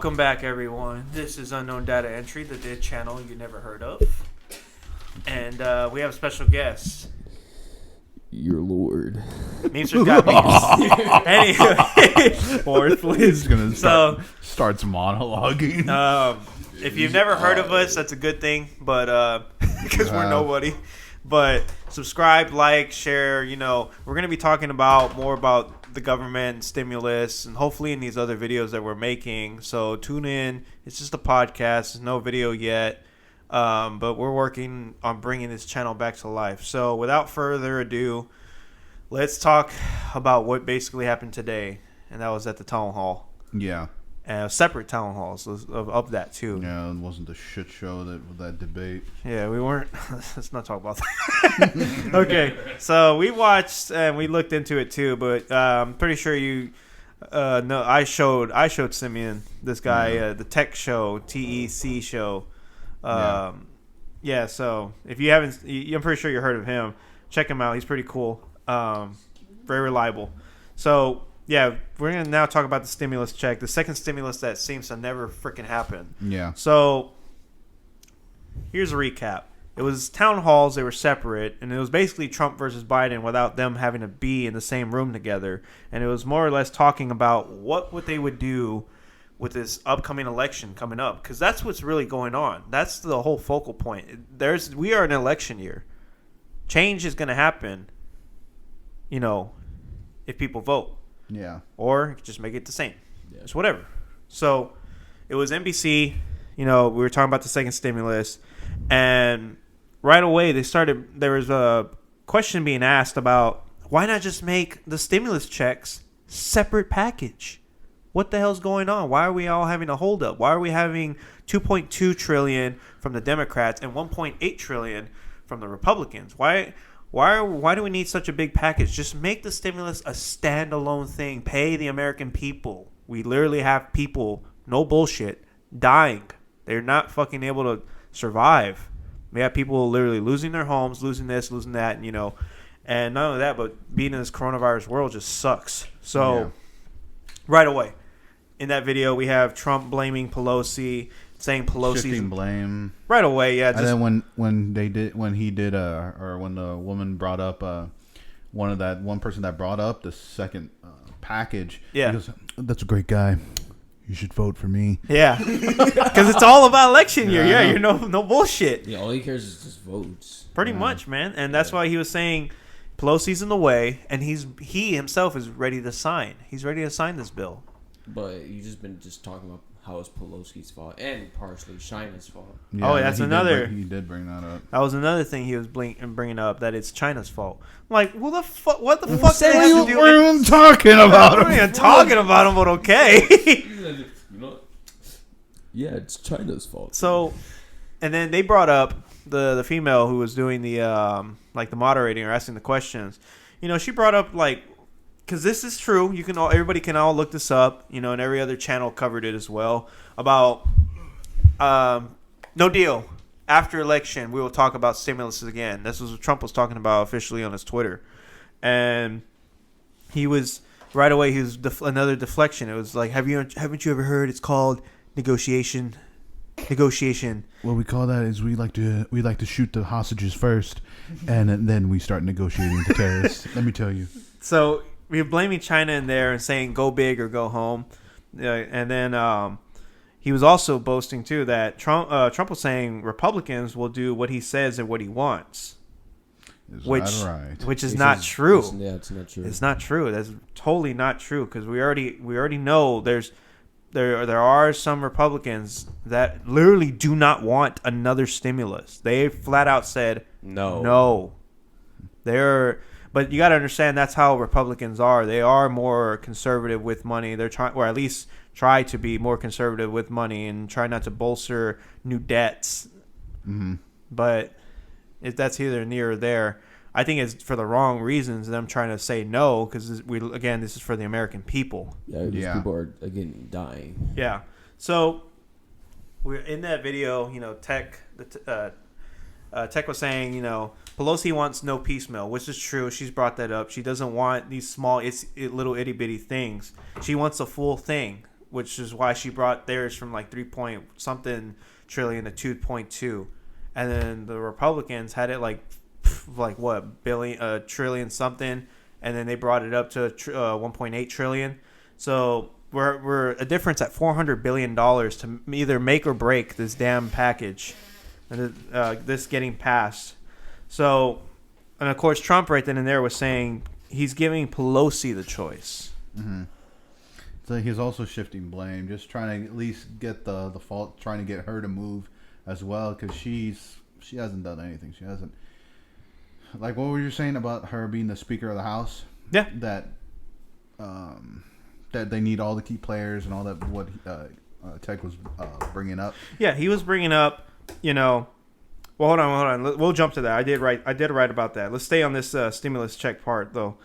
Welcome back, everyone. This is Unknown Data Entry, the dead channel you never heard of. And we have a special guest. Your lord. Memester's got memes. Anyway, fourthly. He's going to starts monologuing. If you've never heard of us, that's a good thing, but because we're nobody. But subscribe, like, share. You know, we're going to be talking more about the government and stimulus, and hopefully in these other videos that we're making. So tune in. It's just a podcast. There's no video yet, but we're working on bringing this channel back to life. So without further ado, let's talk about what basically happened today, and that was at the town hall. Yeah. Separate town halls of that too. Yeah, it wasn't the shit show that debate. Yeah, we weren't. Let's not talk about that. Okay, so we watched and we looked into it too, but I'm pretty sure you know. I showed Simeon this guy, the tech show, TEC show. Yeah. So if you haven't, I'm pretty sure you heard of him. Check him out. He's pretty cool. Very reliable. So. Yeah, we're going to now talk about the stimulus check, the second stimulus that seems to never freaking happen. Yeah. So, here's a recap. It was town halls, they were separate, and it was basically Trump versus Biden without them having to be in the same room together. And it was more or less talking about what they would do with this upcoming election coming up, because that's what's really going on. That's the whole focal point. We are in an election year. Change is going to happen, if people vote. Yeah. Or just make it the same. Yeah. Just whatever. So it was NBC. We were talking about the second stimulus. And right away, there was a question being asked about why not just make the stimulus checks separate package? What the hell's going on? Why are we all having a holdup? Why are we having $2.2 trillion from the Democrats and $1.8 trillion from the Republicans? Why do we need such a big package? Just make the stimulus a standalone thing. Pay the American people. We literally have people, no bullshit, dying. They're not fucking able to survive. We have people literally losing their homes, losing this, losing that, and not only that, but being in this coronavirus world just sucks. So, Right away, in that video, we have Trump blaming Pelosi, saying Pelosi's shifting blame right away. Yeah, and then when the woman brought up one person that brought up the second package. Yeah, he goes, "That's a great guy. You should vote for me." Yeah, because it's all about election year. Yeah, you're no bullshit. Yeah, all he cares is just votes. Pretty much, man, and that's why he was saying Pelosi's in the way, and he himself is ready to sign. He's ready to sign this bill. But you just been talking about how it's Pelosi's fault and partially China's fault. Yeah, that's another. He did bring that up. That was another thing he was bringing up, that it's China's fault. I'm like, well, what the fuck? Do they have to do? We're even talking about him. We're even talking about him, but okay. Yeah, it's China's fault. So, and then they brought up the female who was doing the the moderating or asking the questions. She brought up because this is true. Everybody can all look this up. And every other channel covered it as well. About no deal. After election, we will talk about stimulus again. This was what Trump was talking about officially on his Twitter, and he was right away. He was another deflection. It was like, haven't you ever heard? It's called negotiation. What we call that is we like to shoot the hostages first, and then we start negotiating with the terrorists. Let me tell you. So we're blaming China in there and saying go big or go home, and then he was also boasting too that Trump was saying Republicans will do what he says and what he wants, which is not true. Yeah, it's not true. It's not true. That's totally not true, because we already know there are some Republicans that literally do not want another stimulus. They flat out said no. But you got to understand, that's how Republicans are. They are more conservative with money. They're trying, or at least try to be more conservative with money and try not to bolster new debts. Mm-hmm. But that's either near or there. I think it's for the wrong reasons. Them trying to say no, because this is for the American people. Yeah, people are again dying. Yeah. So we're in that video. Tech was saying, Pelosi wants no piecemeal, which is true. She's brought that up. She doesn't want these small, little itty bitty things. She wants a full thing. which is why she brought theirs from like 3 point something trillion to 2.2, and then the Republicans had it like what billion trillion something, and then they brought it up to 1.8 trillion. So we're a difference at $400 billion to either make or break this damn package, and this getting passed. So, and of course, Trump right then and there was saying he's giving Pelosi the choice. Mm-hmm. So he's also shifting blame, just trying to at least get the fault, trying to get her to move as well, because she hasn't done anything. She hasn't. Like, what were you saying about her being the Speaker of the House? Yeah. That they need all the key players and all that. What Tech was bringing up. Yeah, he was bringing up. Well, hold on. We'll jump to that. I did write about that. Let's stay on this stimulus check part though.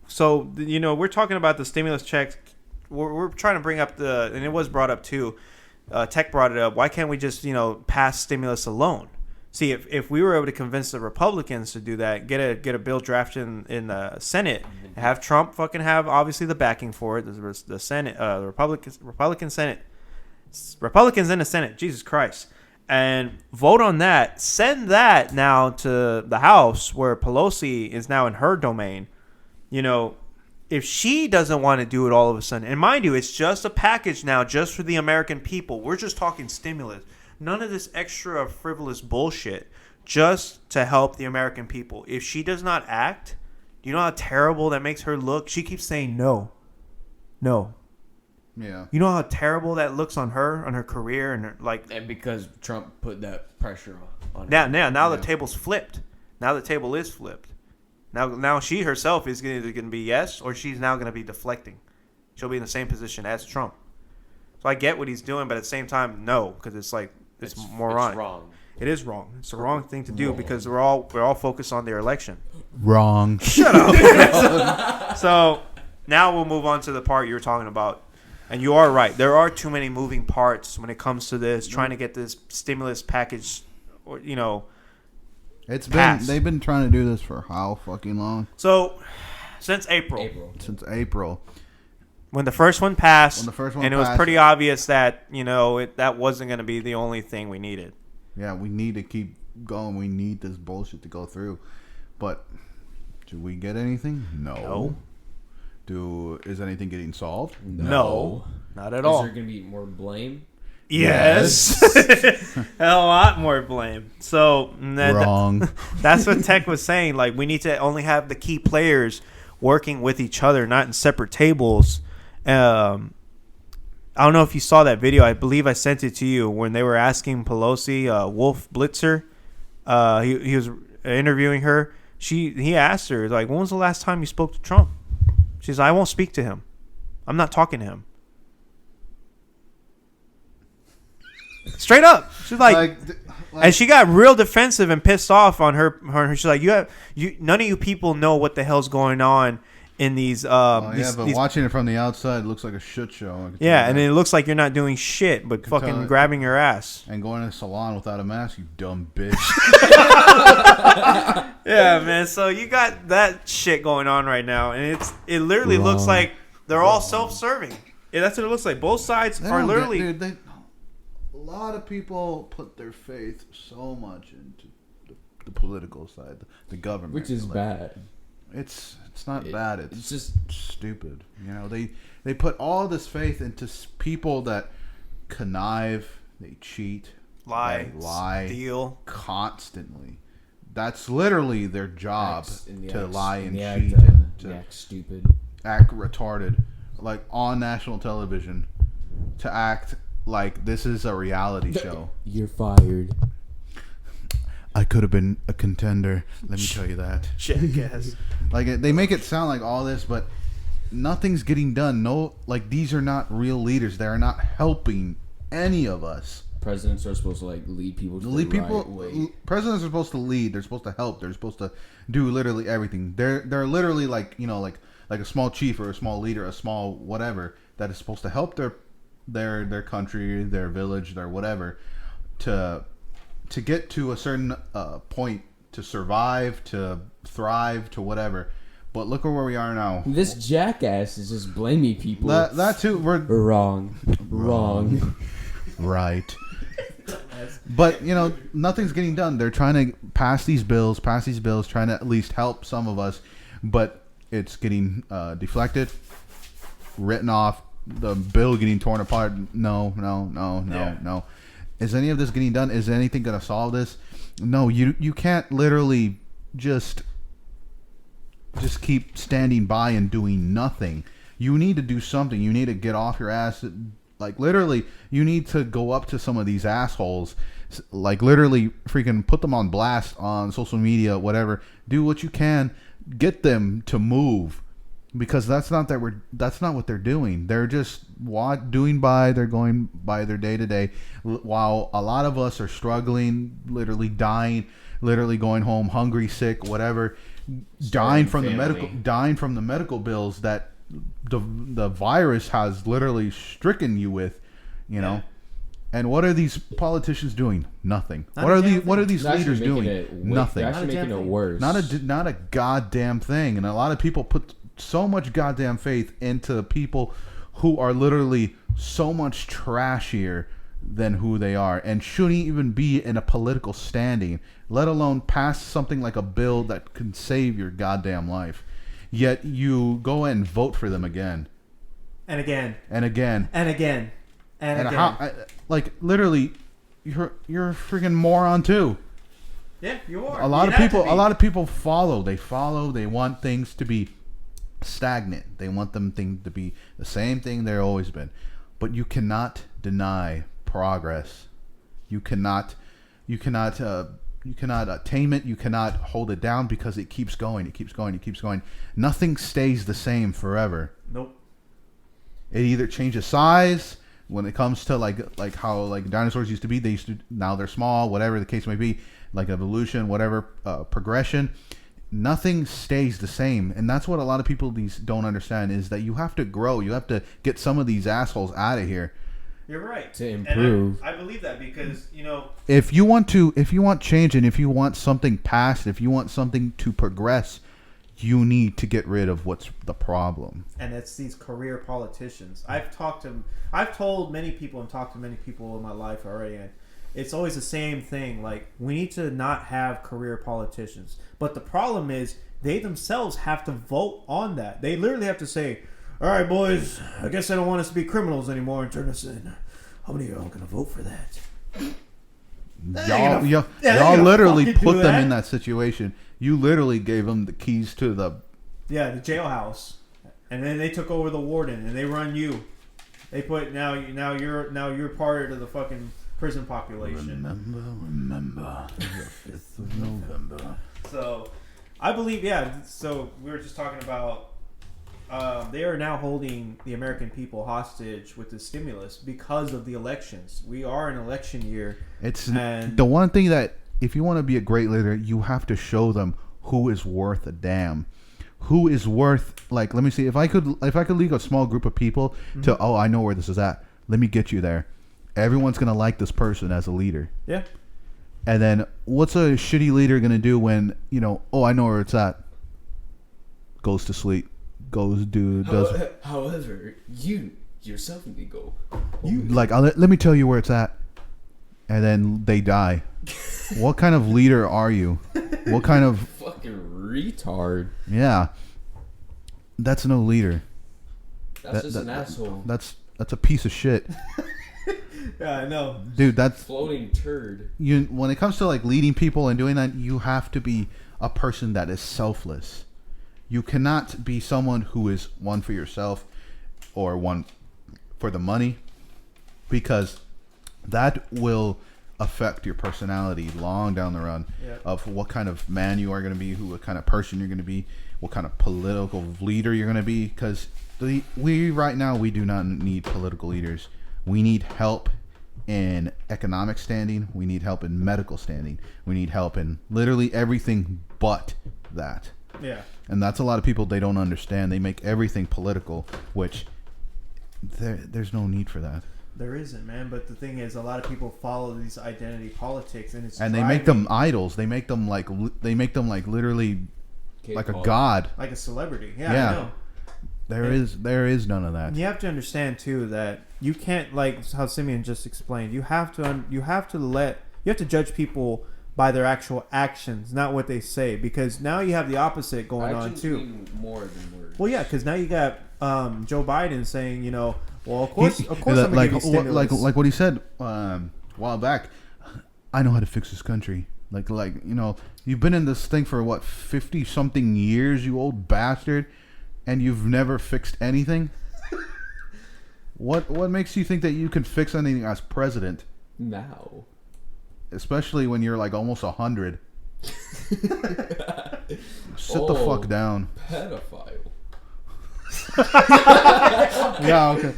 So we're talking about the stimulus checks. We're trying to bring up and it was brought up too. Tech brought it up. Why can't we just pass stimulus alone? See, if we were able to convince the Republicans to do that, get a bill drafted in the Senate, have Trump fucking have obviously the backing for it, the Senate, the Republican Senate, Republicans in the Senate, Jesus Christ, and vote on that. Send that now to the House where Pelosi is now in her domain. If she doesn't want to do it all of a sudden, and mind you, it's just a package now, just for the American people. We're just talking stimulus. None of this extra frivolous bullshit, just to help the American people. If she does not act, do you know how terrible that makes her look? She keeps saying no. Yeah. You know how terrible that looks on her career, and and because Trump put that pressure on her. Now the table's flipped. Now the table is flipped. Now she herself is either going to be yes, or she's now going to be deflecting. She'll be in the same position as Trump. So I get what he's doing, but at the same time, no, because it's moronic. It's wrong. It is wrong. It's the wrong thing to do because we're all focused on their election. Wrong. Shut up. So now we'll move on to the part you were talking about, and you are right. There are too many moving parts when it comes to this. Trying to get this stimulus package, they've been trying to do this for how fucking long? So since April. Since April. When the first one passed, it was pretty obvious that that wasn't going to be the only thing we needed. Yeah, we need to keep going. We need this bullshit to go through. But do we get anything? No. Is anything getting solved? No, not at all. Is there going to be more blame? Yes. A lot more blame. So wrong. That's what Tech was saying. Like, we need to only have the key players working with each other, not in separate tables. I don't know if you saw that video. I believe I sent it to you when they were asking Pelosi, Wolf Blitzer. He was interviewing her. He asked her, like, when was the last time you spoke to Trump? She's like, I won't speak to him. I'm not talking to him. Straight up. She's like and she got real defensive and pissed off on her. She's like, none of you people know what the hell's going on in these. But watching it from the outside, it looks like a shit show. Yeah, and it looks like you're not doing shit but fucking grabbing your ass and going to a salon without a mask. You dumb bitch. Yeah, man. So you got that shit going on right now, and it literally looks like they're all self-serving. Yeah, that's what it looks like. Both sides are literally. A lot of people put their faith so much into the political side, the government, which is bad. It's not bad. It's just stupid. They put all this faith into people that connive, they cheat, lie, steal constantly. That's literally their job, to lie and cheat and to act stupid, act retarded, like on national television, to act like this is a reality show. You're fired. I could have been a contender. Let me tell you that. Jackass. Like, they make it sound like all this, but nothing's getting done. No, like, these are not real leaders. They are not helping any of us. Presidents are supposed to lead people to the right way. Presidents are supposed to lead. They're supposed to help. They're supposed to do literally everything. They're literally like a small chief or a small leader, a small whatever that is supposed to help their country, their village, their whatever, to get to a certain point, to survive, to thrive, to whatever. But look at where we are now. This jackass is just blaming people. That too. We're wrong. Right. But, nothing's getting done. They're trying to pass these bills, trying to at least help some of us. But it's getting deflected, written off, the bill getting torn apart. No. Is any of this getting done? Is anything going to solve this? No, you can't literally just keep standing by and doing nothing. You need to do something. You need to get off your ass. Like, literally, you need to go up to some of these assholes. Like, literally, freaking put them on blast on social media, whatever. Do what you can. Get them to move. Because that's not what they're doing. They're just they're going by their day to day. While a lot of us are struggling, literally dying, literally going home hungry, sick, whatever. Dying from the medical bills that the virus has literally stricken you with, And what are these politicians doing? Nothing. What are these leaders doing? Nothing. They're actually making it worse. Not a goddamn thing. And a lot of people put so much goddamn faith into people who are literally so much trashier than who they are and shouldn't even be in a political standing, let alone pass something like a bill that can save your goddamn life. Yet you go and vote for them again. And again. And again. And again. And again. How, literally, you're a freaking moron too. Yeah, you are. A lot of people follow. They want things to be stagnant. They want things to be the same thing they've always been. But you cannot deny progress. You cannot tame it. You cannot hold it down because it keeps going. It keeps going. Nothing stays the same forever. Nope. It either changes size when it comes to like how dinosaurs used to be. Now they're small. Whatever the case may be, like evolution, whatever progression. Nothing stays the same, and that's what a lot of people don't understand is that you have to grow. You have to get some of these assholes out of here. You're right. To improve. And I believe that because, if you want change and if you want something passed, if you want something to progress, you need to get rid of what's the problem. And it's these career politicians. I've told many people and talked to many people in my life already, and it's always the same thing. Like, we need to not have career politicians. But the problem is they themselves have to vote on that. They literally have to say, all right, boys, I guess I don't want us to be criminals anymore and turn us in. How many of y'all are going to vote for that? Y'all literally put them in that situation. You literally gave them the keys to the jailhouse, and then they took over the warden and they run you. They put now you're part of the fucking prison population. Remember the 5th of November. So, I believe So we were just talking about. They are now holding the American people hostage with the stimulus because of the elections. We are in election year. And the one thing that, if you want to be a great leader, you have to show them who is worth a damn. Who is worth, let me see, if I could lead a small group of people to, I know where this is at. Let me get you there. Everyone's going to like this person as a leader. Yeah. And then what's a shitty leader going to do when, I know where it's at. Goes to sleep. However, you yourself need to go. Let me tell you where it's at, and then they die. What kind of leader are you? What kind of fucking retard? Yeah, that's no leader. That's just an asshole. That's a piece of shit. Yeah, I know, dude. That's floating turd. When it comes to leading people and doing that, you have to be a person that is selfless. You cannot be someone who is one for yourself or one for the money, because that will affect your personality long down the run of what kind of man you are going to be, what kind of person you're going to be, what kind of political leader you're going to be. Because right now we do not need political leaders. We need help in economic standing. We need help in medical standing. We need help in literally everything but that. Yeah. And that's a lot of people, they don't understand. They make everything political, which there's no need for that. There isn't, man. But the thing is, a lot of people follow these identity politics, and they make them idols. They make them like literally like a god, like a celebrity. Yeah. I know. There is none of that. You have to understand too that you can't, like how Simeon just explained. You have to judge people by their actual actions, not what they say, because now you have the opposite going on too. Mean more than words. Well, yeah, because now you got Joe Biden saying, well, of course, I'm gonna give you stimulus. like what he said a while back. I know how to fix this country. Like you've been in this thing for what 50-something years, you old bastard. And you've never fixed anything? What makes you think that you can fix anything as president? Now. Especially when you're like almost 100. Sit the fuck down. Pedophile. Yeah, okay.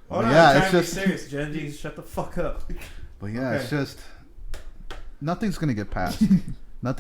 Oh, no, yeah, it's just serious, Genji. Shut the fuck up. But yeah, okay. It's just nothing's gonna get passed. No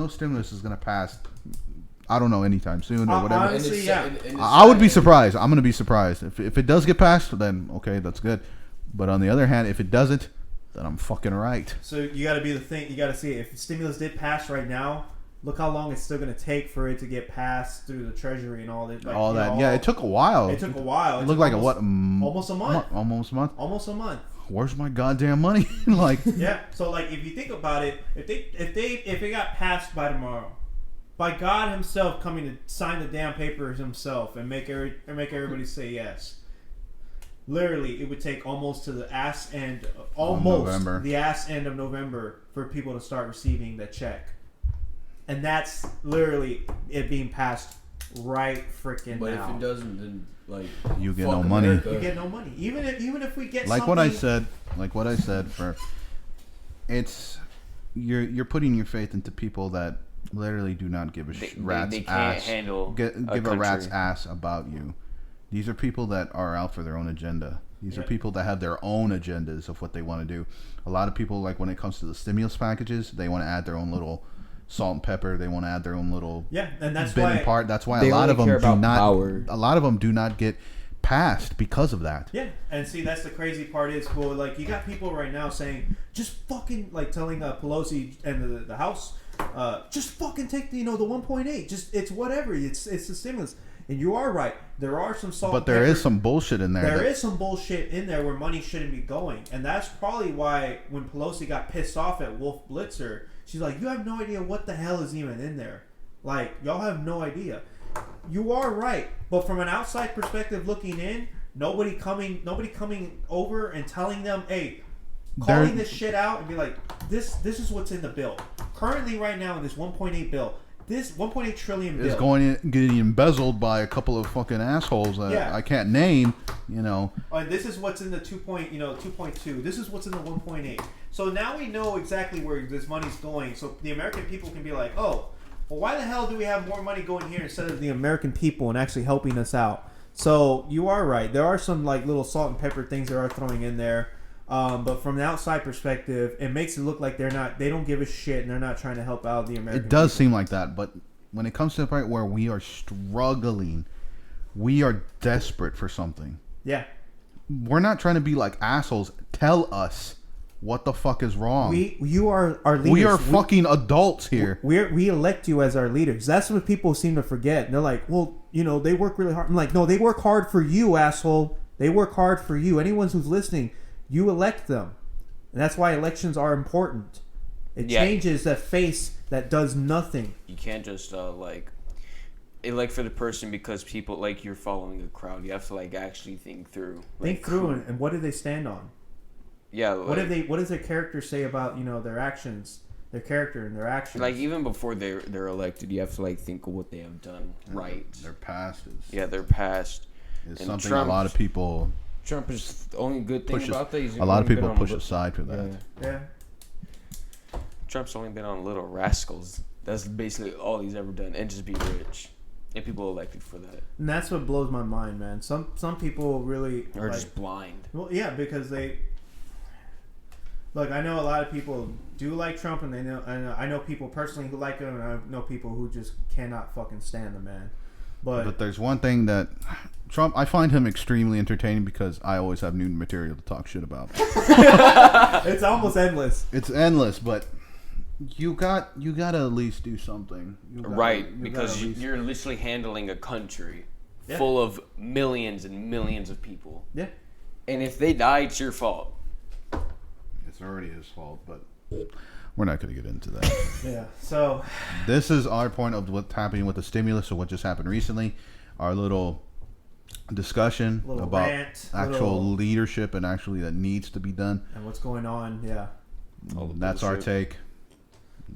stimulus is gonna pass. I don't know, anytime soon or whatever. Honestly, yeah. I would be surprised. I'm going to be surprised. If it does get passed, then okay, that's good. But on the other hand, if it doesn't, then I'm fucking right. So you got to be the thing. You got to see it. If stimulus did pass right now, look how long it's still going to take for it to get passed through the Treasury and all that. Like, all that. Yeah, it took a while. It took a while. It looked like almost a month. Almost a month. Almost a month. Where's my goddamn money? Like. Yeah. So like, if you think about it, if it got passed by tomorrow. By God himself coming to sign the damn papers himself and make everybody say yes. Literally, it would take almost to the ass end, the ass end of November for people to start receiving the check. And that's literally it being passed right freaking now. But if it doesn't, then like you get no money. You get no money. Even if we get like something. what I said for it's you're putting your faith into people that literally do not give a rat's they can't ass. handle give a rat's ass about you. These are people that are out for their own agenda. These are people that have their own agendas of what they want to do. A lot of people, like when it comes to the stimulus packages, they want to add their own little salt and pepper. They want to add their own little and that's bit why and part. That's why a lot of them do not get passed because of that. Yeah, and see, that's the crazy part is, well, like you got people right now saying, just fucking like telling Pelosi and the House. Just fucking take the 1.8. Just it's whatever. It's the stimulus. And you are right. There are some salt. But there is some bullshit in there. There is some bullshit in there where money shouldn't be going, and that's probably why when Pelosi got pissed off at Wolf Blitzer, she's like, "You have no idea what the hell is even in there. Like y'all have no idea." You are right, but from an outside perspective looking in, nobody coming over and telling them, "Hey." Calling this shit out and be like, this is what's in the bill. Currently, right now, in this 1.8 bill, this 1.8 trillion bill is getting embezzled by a couple of fucking assholes that I can't name. And this is what's in the 2.2. This is what's in the 1.8. So now we know exactly where this money's going. So the American people can be like, oh, well, why the hell do we have more money going here instead of the American people and actually helping us out? So you are right. There are some like little salt and pepper things they are throwing in there. But from the outside perspective, it makes it look like they don't give a shit and they're not trying to help out the American people. It does people. seem like that, but when it comes to the part where we are struggling, we are desperate for something. Yeah. We're not trying to be like assholes. Tell us what the fuck is wrong. You are our leaders. We are fucking adults here. We elect you as our leaders. That's what people seem to forget. And they're like, well, they work really hard. I'm like, no, they work hard for you, asshole. They work hard for you. Anyone who's listening, you elect them. And that's why elections are important. It changes that face that does nothing. You can't just elect for the person because people like you're following a crowd. You have to actually think through. Think through and what do they stand on? Yeah. What does their character say about their actions, their character and their actions? Like even before they're elected, you have to think of what they have done right. Their past is their past is something Trump, a lot of people. Trump is the only good thing about that. A lot of people push aside for that. Yeah. Trump's only been on Little Rascals. That's basically all he's ever done, and just be rich. And people elected for that. And that's what blows my mind, man. Some people really are just blind. Well, yeah, because they look. I know a lot of people do like Trump, and I know people personally who like him, and I know people who just cannot fucking stand the man. But there's one thing that Trump, I find him extremely entertaining because I always have new material to talk shit about. It's almost endless. It's endless, but You got to at least do something. Because you're literally handling a country full of millions and millions of people. Yeah. And if they die, it's your fault. It's already his fault, but we're not going to get into that. Yeah. So this is our point of what's happening with the stimulus, or what just happened recently. Our little discussion about actual leadership and actually that needs to be done. And what's going on. Yeah. That's our take.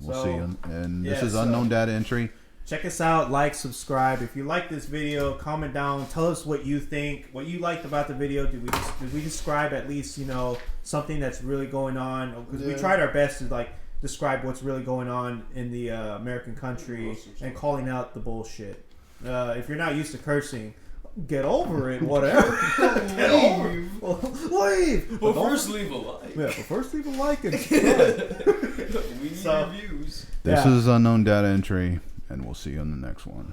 We'll see. And this is Unknown Data Entry. Check us out, like, subscribe. If you like this video, comment down. Tell us what you think, what you liked about the video. Did we describe at least, something that's really going on? Because we tried our best to describe what's really going on in the American country and calling out the bullshit. If you're not used to cursing, get over it. Whatever. Get over it. Leave. But first, leave a like. Yeah, but first leave a like and subscribe. We need reviews. This is Unknown Data Entry. And we'll see you on the next one.